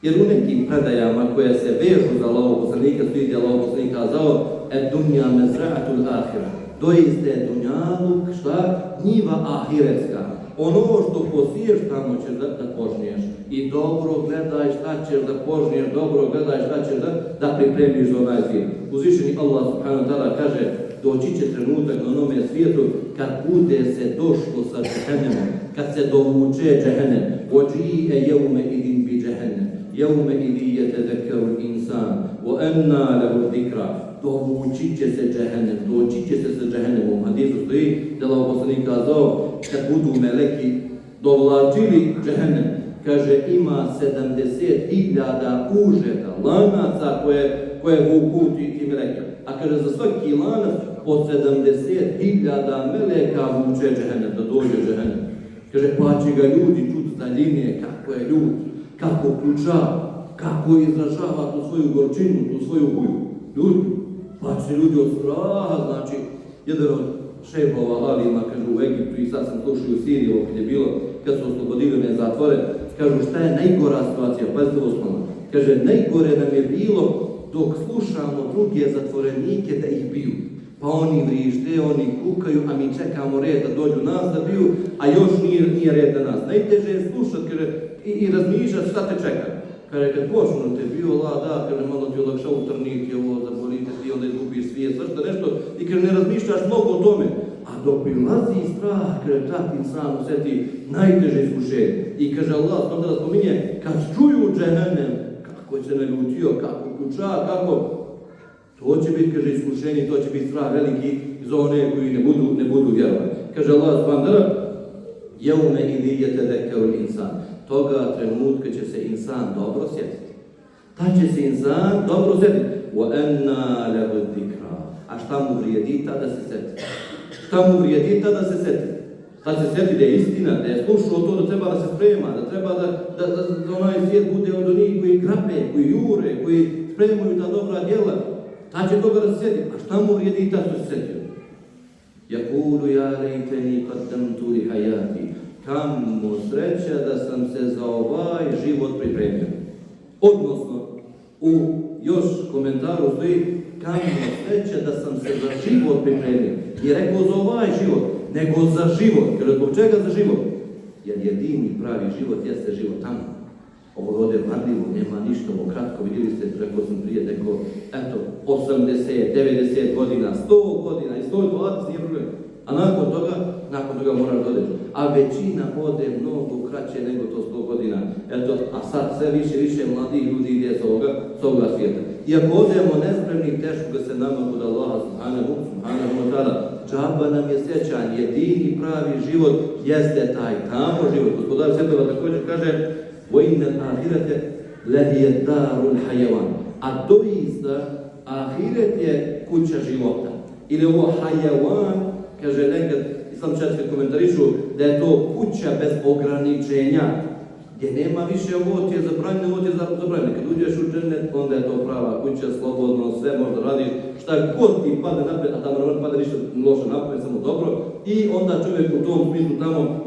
Jer u nekim predajama koje se vežu za Allahov poslanika, stoji gdje Allahov poslanik kazao dunja mezra'atul ahira. Doista je dunjaluk, šta? Njiva ahiretska. Ono što posiješ, tamo ćeš da požniješ. I dobro gledaj šta ćeš da požniješ, dobro gledaj šta ćeš da pripremiš za onaj svijet. Uzvišeni Allah subhanahu wa ta'ala kaže, doći će trenutak na onome svijetu kad bude se došlo sa džehennemom, kad se dovuče džehennem. Ođi'e jevme idin bi džehennem, jevme idi yetezekkeru l'insan, وَأَنَّا لَهُ الذِّكْرَ dovući će se džehennem, doći će se sa džehennemom. U hadisu stoji da Allahov poslanik kazao kad budu meleki dovlačili džehennem, kaže ima 70.000 užeta, lanaca koje vuku ti meleki. A kaže za svaki lanac od 70.000 meleka vuče džehennem, da dođe džehennem. Kaže pa će ga ljudi čuti s daljine kako je ljud, kako kuća, kako izražava tu svoju gorčinu, tu svoju huju. Ljudi, pa će ljudi od straha, znači, jedan od šefova alima, kažu u Egiptu i sad sam slušao u Siriji, ovo kad je bilo, kad su oslobodili one zatvore, kažu šta je najgora situacija, pazite ovo slova. Kaže, najgore nam je bilo dok slušamo druge zatvorenike da ih biju. Pa oni vrište, oni kukaju, a mi čekamo red da dođu nas da biju, a još nije red na nas. Najteže je slušati, kaže, i razmišljati šta te čeka. Kaže, kad počnu te bio, da, kaže, malo ti olakša utrniti ovo, zaborite ti, onda izgubiš svijest, svašta nešto, i kaže, ne razmišljaš mnogo o tome. A dok prilazi strah, kaže, tak insan osjeti najteže iskušenje. I kaže, Allah onda da spominje, kad čuju džehennem, kako se naljutio, kako kuća, kako, to će biti, kaže, iskušenje, to će biti strah veliki za one koji ne budu vjerovati. Kaže Allah subhanahu jeume ili yetadekkaru insan. Toga trenutka će se insan dobro sjetiti. Ta će se insan dobro sjetiti. وَأَنَّا لَهُ الذِّكْرَ. A šta mu vrijedi tada se sjeti? Šta mu vrijedi tada se sjeti? Tad se sjeti da je istina, da je slušao to, da treba da se sprema, da treba da onaj svijet bude od onih koji grabe, koji jure, koji spremaju ta dobra djela. Tad će toga da se sjeti. A šta mu vrijedi tada što se sjetio? يَقُولُ يَا لَيْتَنِي قَدَّمْتُ لِحَيَاتِي. Kamo sreća da sam se za ovaj život pripremio. Odnosno, u još komentaru stoji kamo sreća da sam se za život pripremio. I rekao za ovaj život, nego za život. Jer zbog čega za život? Jer jedini pravi život jeste život tamo. Ovo je ovdje varljivo, nema ništa, ovo kratko, vidjeli ste, rekao sam prije, neko, eto, 80, 90 godina, 100 godina i 120 nije problem. A nakon toga moraš doći. A većina ode mnogo kraće nego to 100 godina. Eto, a sad sve više mladih ljudi ide s ovoga svijeta. I ako odemo nespremni, teško ga se nama kod Allaha subhanahu wa ta'ala. Džaba nam je sjećan, jedini pravi život jeste taj tamo život. Gospodar Svetova također kaže وَإِنَّ الْآخِرَةَ لَهِيَ دَارُ الْحَيَوَانِ. A doista, ahiret je kuća života. Ili ovo hajavan, kaže nekad islamčarski komentarišu, da je to kuća bez ograničenja, gdje nema više ovo ti je zabranjeno, ovo ti je zabranjeno. Kad uđeš u džennet, onda je to prava kuća, slobodno, sve možda radiš, šta god ti padne naprijed, a tamo ne pada ništa loše naprijed, samo dobro, i onda čovjek u tom smislu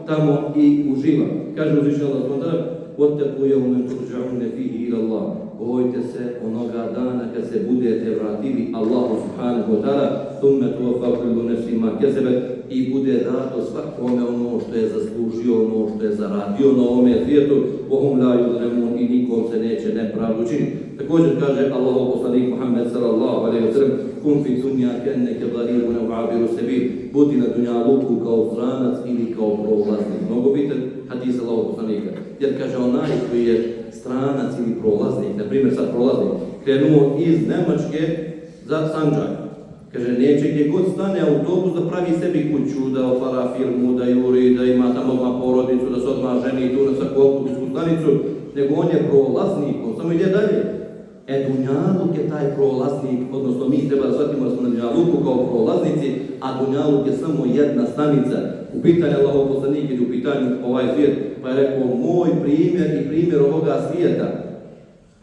tamo i uživa. Kaže uzvišenje Allah subhanahu وَاتَّقُوا يَوْمًا تُرْجَعُونَ فِيهِ إِلَى اللَّهِ. Bojte se onoga dana kad se budete vratili Allahu subhanahu wa ta'ala ثُمَّ تُوَفَّى كُلُّ نَفْسٍ مَا كَسَبَتْ. I bude dato svakome ono što je zaslužio, ono što je zaradio na ovome svijetu. وَهُمْ لَا يُظْلَمُونَ. I nikom se neće nepravdu činiti. Također kaže Allahov poslanik Muhammed sallallahu alejhi ve sellem: "Kun fi dunya ka'annaka gharibun aw 'abiru sabil." Budi na dunjaluku kao stranac ili kao prolaznik. Mnogo bitan hadis Allahov poslanika. Jer kaže onaj koji je stranac ili prolaznik, na primjer sad prolaznik, krenuo iz Njemačke za Sandžak. Kaže neće gdje god stane autobus da pravi sebi kuću, da otvara firmu, da juri, da ima tamo odmah porodicu, da se odmah ženi tu na svaku autobusku stanicu, nego on je prolaznik, on samo ide dalje. Dunjaluk je taj prolaznik, odnosno mi treba da shvatimo da smo na Dunjaluku kao prolaznici, a Dunjaluk je samo jedna stanica. U pitanju Allahov poslanika ili u pitanju ovaj svijet, pa je rekao moj primjer i primjer ovoga svijeta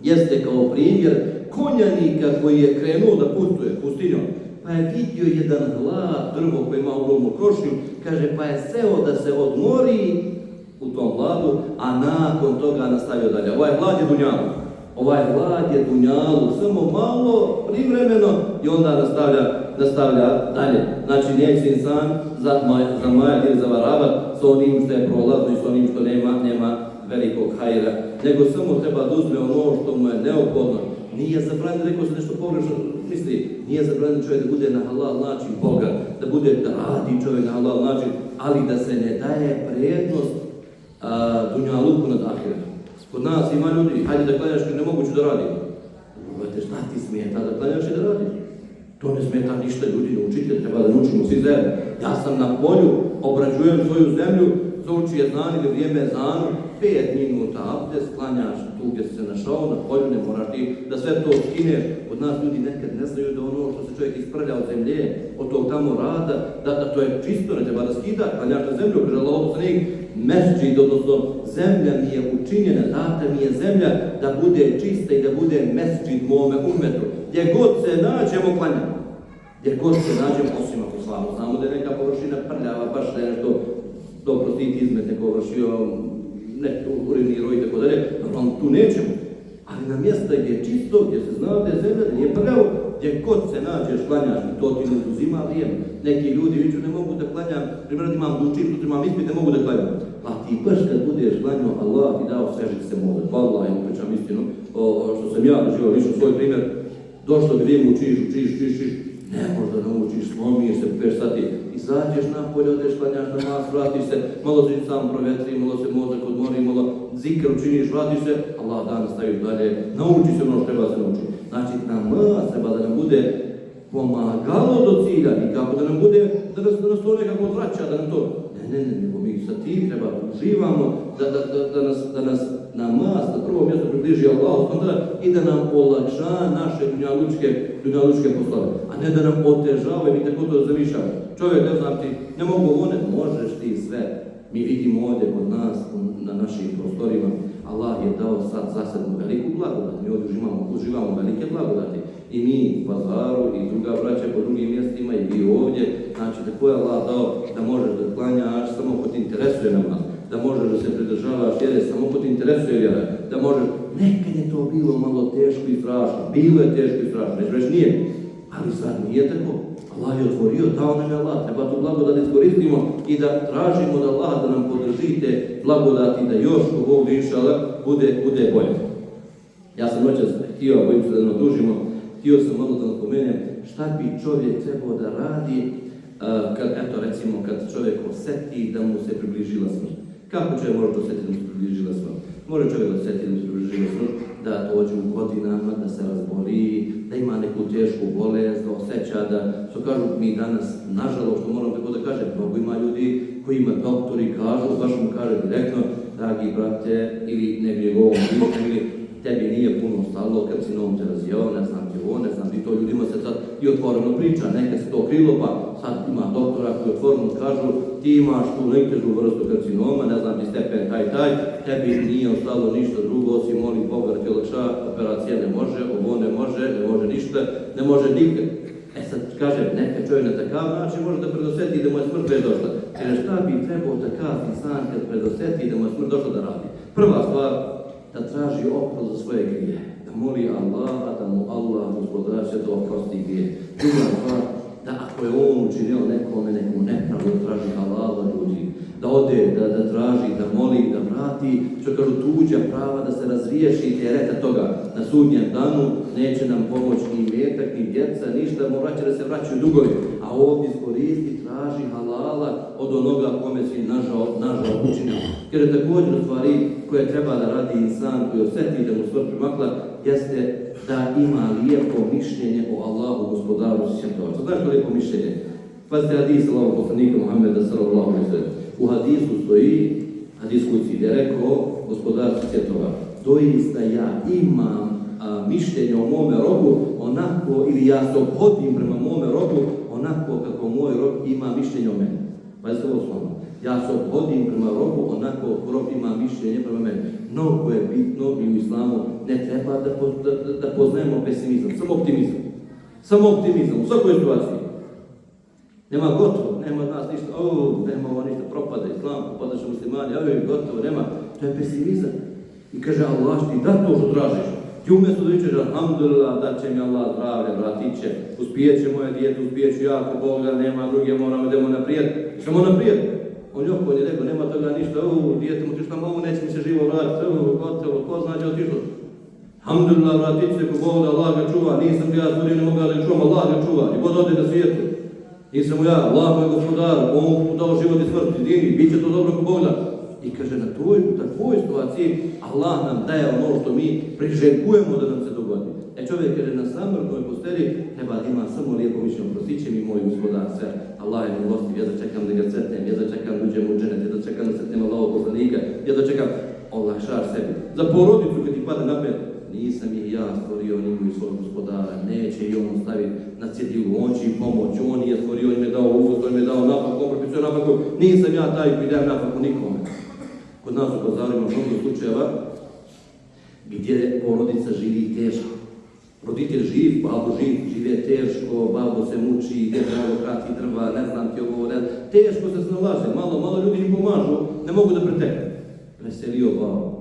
jeste kao primjer konjanika koji je krenuo da putuje pustinjom. Pa je vidio jedan hlad, drvo koje ima ogromnu krošnju, kaže pa je seo da se odmori u tom hladu, a nakon toga nastavio dalje. Ovaj hlad je Dunjaluk. Ovaj hlad je Dunjaluk, samo malo, privremeno i onda nastavlja dalje. Znači neće insan zamajati ili zavaravati s onim što je prolazno i s onim što nema velikog hajra, nego samo treba da uzme ono što mu je neophodno. Nije zabranjeno, rekao se nešto pogrešno, misli, nije zabranjeno čovjek da bude na halal način Boga, da radi čovjek na halal način, ali da se ne daje prednost Dunjaluku nad ahiretom. Kod nas ima ljudi, hajde da klanjaš kad ne moguće da radi. Brate, šta ti smeta da klanjaš i da radiš? To ne smeta ništa, ljudi naučite, treba da naučimo svi zajedno. Ja sam na polju, obrađujem svoju zemlju, zauči ezan ili vrijeme ezanu, 5 minuta abdest, klanjaš tu gdje si se našao, na polju ne moraš ti da sve to skineš. Od nas ljudi nekad ne znaju da ono što se čovjek isprlja od zemlje, od tog tamo rada, da to je čisto, ne treba da skida, klanjaš na zemlju, kaže Allah poslanik, mesdžid, odnosno zemlja mi je učinjena, data mi je zemlja da bude čista i da bude mesdžid mome umetu. Gdje god se nađemo, klanjamo. Gdje god se nađemo, osim ako slavo. Znamo da je neka površina prljava, baš da je nešto dobro stiti izmet neko vršio, urinirao i tako dalje, normalno tu nećemo. Ali na mjesta gdje je čisto, gdje se zna da je zemlja, da nije prljavo, gdje god se nađeš, klanjaš i to ti ne uzima vrijeme. Neki ljudi viću ne mogu da klanjam, primjer da imam dučin, sutra imam ispit, ne mogu da klanjam. Pa ti baš kad budeš klanjao, Allah ti dao svežiti se može. Vallahi, pričam istinu, što sam ja doživio, lično svoj primjer, došlo bi vrijeme učiš, ne možda naučiš, slomiješ se 5 sati, izađeš napolje, odeš, klanjaš namaz, vratiš se, malo se sam provetri, malo se mozak odmori, malo zikr učiniš, vratiš se, Allah dan staviš dalje, nauči se ono što treba se naučiti. Znači, namaz treba da nam bude pomagalo do cilja i kako da nam bude, da nas to nekako odvraća, da nam to, ne, nego mi sa tim treba uživamo, da nas namaz na prvo mjesto približi Allah i da nam olakša naše dunjalučke poslove, a ne da nam otežava i mi tako to zamišljamo. Čovjek ne znam ti, ne mogu one, možeš ti sve. Mi vidimo ovdje kod nas, na našim prostorima, Allah je dao sad zasadnu veliku blagodat. Mi ovdje uživamo velike blagodati. I mi u Pazaru i druga braća po drugim mjestima i vi ovdje. Znači, tako je Allah dao da možeš da klanjaš samo ko ti interesuje namaz, da možeš da se pridržavaš vjere samo ko ti interesuje vjera, da možeš... Nekad je to bilo malo teško i strašno, bilo je teško i strašno, neću reći nije, ali sad nije tako. Allah je otvorio, dao nam je Allah, treba tu blagodat iskoristimo i da tražimo da Allah da nam podrži te blagodati, da još u Bogu inšala bude bolje. Ja sam noćas htio, bojim se da ne odužimo, htio sam malo da napomenem šta bi čovjek trebao da radi kad čovjek osjeti da mu se približila smrt. Kako čovjek može osjetiti da mu se približila smrt? Može čovjek osjetiti da mu se približila smrt, da dođe u godinama, da se razboli, da ima neku tešku bolest, da osjeća da, što kažu mi danas, nažalost, što moram tako da kažem, mnogo ima ljudi koji ima doktori kažu, baš mu kaže direktno, dragi brate, ili njegovom liku, ili tebi nije puno stalo, karcinom te razjeo, ne znam ti ovo, ne znam ti to, ljudima se sad i otvoreno priča, nekad se to krilo, pa sad ima doktora koji otvoreno kažu, ti imaš tu najtežu vrstu karcinoma, ne znam ti stepen taj, tebi nije ostalo ništa drugo, osim molim Boga da ti olakša, operacija ne može, ovo ne može ništa, ne može nikad. Sad kažem, neka čovjek na takav način može da predosjeti da mu je smrt već došla. Jer šta bi trebao takav insan kad predosjeti da mu je smrt došla da radi? Prva stvar, da traži oprost za svoje grije, da moli Allaha, da mu Allah gospodar sve to oprosti grije. Druga stvar, da ako je on učinio nekome neku nepravdu, traži Allaha ljudi, da ode, da traži, da moli, da vrati, što kažu tuđa prava, da se razriješi tereta toga. Na sudnjem danu neće nam pomoći ni metak, ni djeca, ništa, da se vraćaju dugovi. A ovdje iskoristi, traži halala od onoga kome si nažao učinio. Jer je također stvari koje treba da radi insan koji osjeti da mu smrt primakla, jeste da ima lijepo mišljenje o Allahu gospodaru svjetova. Znaš to lijepo mišljenje? Pazite hadis Allahog poslanika Muhammeda sallallahu alejhi ve sellem. U hadisu stoji, hadis kuci je rekao gospodar svjetova, doista ja imam mišljenje o mome robu onako, ili ja se ophodim prema mome robu onako kako moj rob ima mišljenje o meni. Pazite ovo slovo. Ja se ophodim prema robu onako kako rob ima mišljenje prema meni. Mnogo je bitno i u islamu ne treba da poznajemo pesimizam, samo optimizam u svakoj situaciji. Nema gotovo, nema od nas ništa, nema ovo ništa, propada islam, propada će muslimani, gotovo, nema, to je pesimizam. I kaže Allah ti da to što tražiš. Ti umjesto da vičeš, alhamdulillah, da će mi Allah zdravlje, vratit će, uspijet će moje dijete, uspijet ću ja, ako Boga nema druge, moramo idemo naprijed. Samo naprijed. On je rekao, nema toga ništa, dijete mu ti šta mogu, neće mi se živo vratiti, gotovo, ko zna gdje otišlo. Alhamdulillah, vratit će, ko Boga, Allah ga čuva, nisam ga ja stvorio, ne mogu da čuvam, Allah ga čuva, i god ode na svijetu. Nisam mu ja, Allah moj gospodar, on mu dao život i smrt, jedini, bit će to dobro ko Boga. I kaže, u takvoj situaciji Allah nam daje ono što mi priželjkujemo da nam se dogodi. Čovjek kaže na samrtnoj posteli treba da ima samo lijepo mišljenje, prostit će mi moj gospodar sve. Allah je milostiv, ja da čekam da ga sretnem, ja da čekam da uđem u dženet, ja da čekam da sretnem Allahov poslanika, ja da čekam olakšaš sebi. Za porodicu kad ti pada na pamet, nisam ih ja stvorio, oni imaju svog gospodara, neće i on staviti na cjedilu, on će im pomoći, on je stvorio, on im je dao uvoz, on im je dao napaku, on propisuje napaku, nisam ja taj koji dajem napaku nikome. Kod nas u Pazaru ima mnogo slučajeva gdje porodica živi teško. Roditelj živ, babo žive teško, babo se muči, djedo krati drva, ne znam ti ovo, teško se snalaze, malo ljudi im pomažu, ne mogu da preteknu. Preselio babo.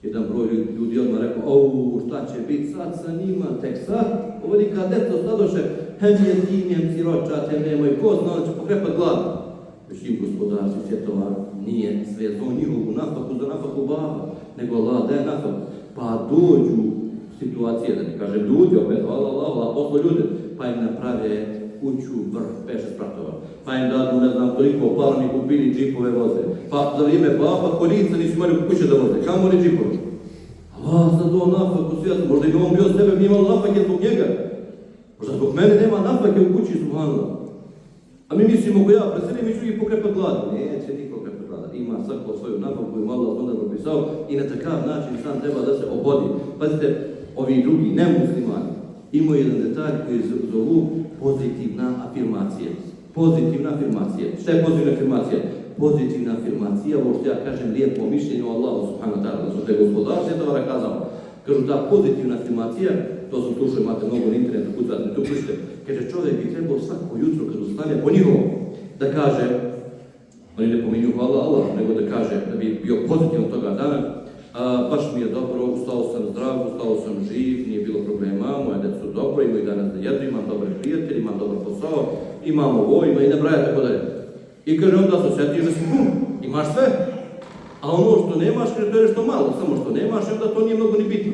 Jedan broj ljudi odmah rekao, šta će biti sad sa njima, tek sad? Ovo je kad deto sladoše, je ti Njemci ročate, nemoj ko zna, on će pokrepat glavu. Već im gospodarci svjetova nije sve zvo njihovu nafaku za nafaku baba, nego Allah daje nafaku. Pa dođu situacije, da ne kažem ljudi, opet, Allah, poslo ljude, pa im naprave kuću vrh, 5-6 spratova. Pa im dadu, ne znam, toliko parni kupili džipove voze. Pa za vrijeme baba, kolica nisu imali kuće da voze. Kamo li džipovi? Allah, sad ovo nafaku svijetu, možda bi on bio s tebe, nije imalo nafake zbog njega. Možda zbog mene nema nafake u kući, subhanallah. A mi mislimo, ako ja preselim, mi ću ih pokrepat glavu. Neće niko pokrepat glavu. Ima svako svoju nafaku koju Allah onda propisao i na takav način sam treba da se obodi. Pazite, ovi drugi, nemuslimani, imaju jedan detalj koji zovu pozitivna afirmacija. Pozitivna afirmacija. Šta je pozitivna afirmacija? Pozitivna afirmacija, ovo što ja kažem lijepo mišljenje o Allahu subhanahu wa ta'ala, što je gospodar svjetova kazao. Kažu ta pozitivna afirmacija, to sam slušao, imate mnogo na internetu, kucate, tu pišite, kaže čovjek bi trebao svako jutro kad ustane po njihovom da kaže, oni ne pominju hvala Allah, nego da kaže da bi bio pozitivan toga dana, baš mi je dobro, ustao sam zdrav, ustao sam živ, nije bilo problema, moje djeca su dobro, imaju danas da jedu, imam dobre prijatelje, imam dobar posao, imam ovo, ima i ne braja, tako dalje. I kaže onda se osjetiš da si pun, imaš sve, a ono što nemaš, kaže to je nešto malo, samo što nemaš, onda to nije mnogo ni bitno.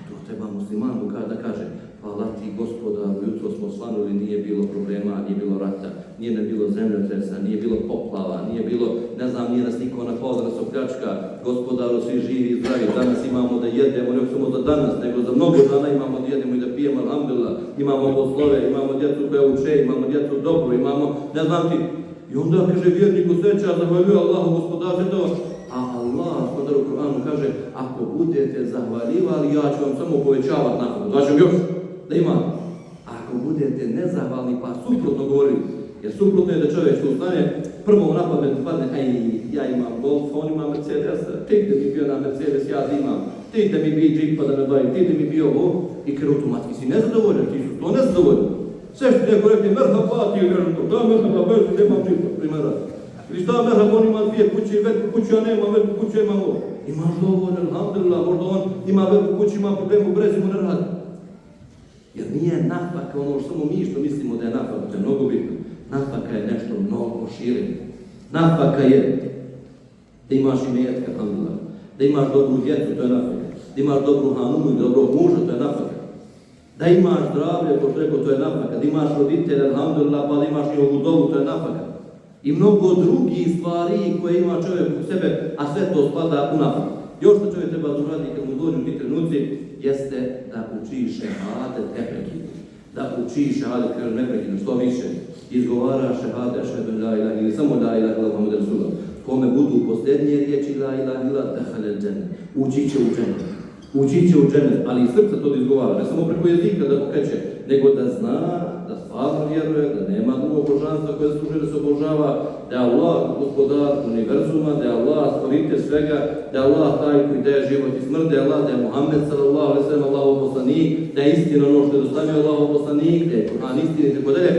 To treba muslimanu da kaže, hvala ti gospodaru, jutro smo svanuli, nije bilo problema, nije bilo rata, nije nam bilo zemljotresa, nije bilo poplava, nije bilo, ne znam, nije nas niko napao da nas opljačka, gospodaru, svi živi i zdravi, danas imamo da jedemo, ne samo za danas, nego za mnogo dana imamo da jedemo i da pijemo, alhamdulillah, imamo poslove, imamo djecu koja uče, imamo djecu dobro, imamo, ne znam ti. I onda kaže vjernik osjeća, zahvaljuje Allahu gospodaru, a Allah, gospodar u Kur'anu kaže, ako budete zahvaljivali, ja ću vam samo povećavati nafaku. Daćem još da imate. Ako budete nezahvalni, pa suprotno govorili, jer suprotno je da čovjek što ustane, prvo na pamet padne, ja imam Golf, on ima Mercedes, ti da mi bio na Mercedes, ja imam, ti da mi bi džip pa da me bavi, ti da mi bio ovo, i kad automatski si nezadovoljan, ti su to nezadovoljni. Sve što neko rekli, merhaba, ti je vjerujem to, da merhaba, bez, nemam džipa, primjera. Ili šta merhaba, on ima 2 kuće, veliku kuću, ja nemam veliku kuću, imam ovo. Imaš dovoljno, alhamdulillah, možda on ima veliku kuću, ima problemu, brezi mu ne radi. Jer nije nafaka ono što samo mi što mislimo da je nafaka, to je mnogo bitno. Nafaka je nešto mnogo šire. Nafaka je da imaš imetka, alhamdulillah, da imaš dobru djecu, to je nafaka. Da imaš dobru hanumu i dobrog muža, to je nafaka. Da imaš zdravlje, ko što rekao, to je nafaka. Da imaš roditelja, alhamdulillah, pa da imaš njihovu dobu, to je nafaka. I mnogo drugih stvari koje ima čovjek u sebe, a sve to spada u nafaku. Još što čovjek treba da uradi kad mu dođu ti trenuci, jeste da uči šehadet neprekidno. Da uči šehadet neprekidno, što više. Izgovara šehadet, šehadet, la ilaha ili samo la ilaha ila Muhammed Rasulullah. Kome budu posljednje riječi la ilaha ila dehale džennet. Ući će u džennet. Ući će u džennet, ali i srce to da izgovara, ne samo preko jezika da pokreće, nego da zna, da stvarno vjeruje, da nema drugog božanstva koje služi da se obožava, da je Allah gospodar univerzuma, da je Allah stvoritelj svega, da je Allah taj koji daje život i smrt, da je Allah, da je Muhammed sallallahu alejhi ve sellem Allahov poslanik, da je istina ono što je dostavio Allahov poslanik, da je Kur'an istina i tako dalje,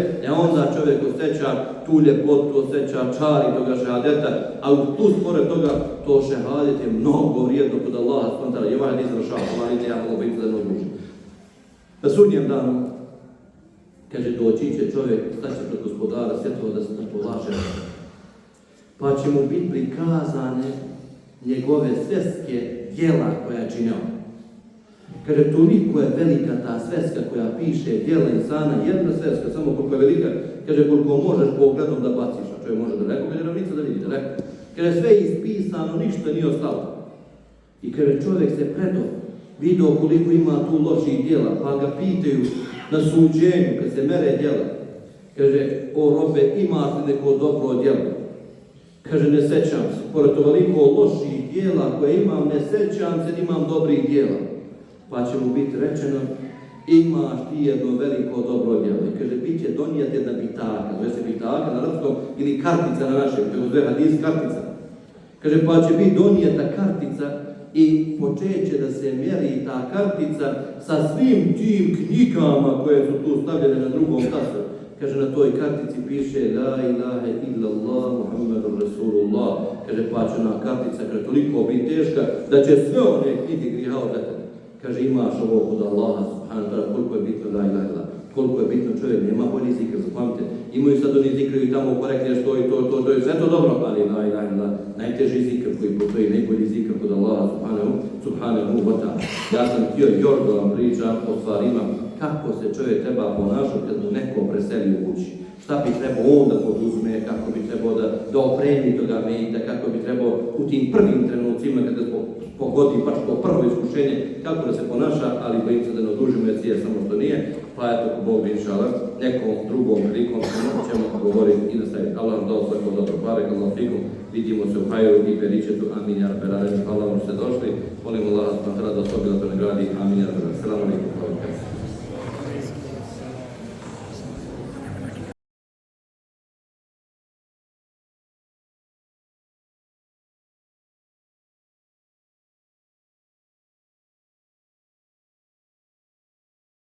onda čovjek osjeća tu ljepotu, osjeća čari toga šehadeta, a u plus pored toga to šehadet je mnogo vrijedno kod Allaha spontano, je ovaj izrašao, ovaj ide ja mogu biti da mnogo duže. Na sudnjem danu, kaže, doći će čovjek, staće pred gospodara svjetova da se polaže, pa će mu biti prikazane njegove sveske djela koja je činio. Kaže, toliko je velika ta sveska koja piše djela insana, jedna sveska, samo koliko je velika, kaže, koliko možeš pogledom da baciš, a čovjek može daleko, kaže, ravnica da vidi daleko. Kaže, sve je ispisano, ništa nije ostalo. I kaže, čovjek se predao vidio koliko ima tu loših djela, pa ga pitaju na suđenju, kad se mere djela. Kaže, o robe, imaš li neko dobro djelo? Kaže, ne sećam se. Pored toliko loših djela koje imam, ne sećam se da imam dobrih djela. Pa će mu biti rečeno, imaš ti jedno veliko dobro djelo. I kaže, bit će donijeti jedna bitaka. Zove se bitaka na arapskom ili kartica na našem. To je zove hadis kartica. Kaže, pa će biti donijeta kartica i počeće da se mjeri ta kartica sa svim tim knjigama koje su tu stavljene na drugom tasu. Kaže, na toj kartici piše La ilaha illallah Muhammadur Rasulullah. Kaže, pa će ona kartica toliko biti teška da će sve one knjige grijeha odletati. Kaže, imaš ovo kod Allaha subhanahu wa ta'ala, koliko je bitno la ilaha illallah. Koliko je bitno čovjek, nema bolji zikr, zapamite. Imaju sad oni zikri tamo porekneš to i to je sve to dobro, ali la ilaha illallah, najteži zikr koji postoji, najbolji zikr kod Allaha subhanahu wa ta'ala. Ja sam htio još da vam pričam o stvarima kako se čovjek treba ponašati kad mu neko preseli u kući. Šta bi trebao on da poduzme, kako bi trebao da opremi toga mejta, kako bi trebao u tim prvim trenucima kada pogodi baš to prvo iskušenje, kako da se ponaša, ali bojim se da ne odužimo jer samo što nije. Pa eto, ko Bog bi inšalah, nekom drugom prilikom ćemo govoriti i nastaviti. Allah vam dao svako dobro, barek Allah fikum, vidimo se u haju i beričetu, amin ja rabbi alamin. Hvala vam što ste došli, molim Allah da vas obila to nagradi, amin ja rabbi alamin. Assalamu alaikum.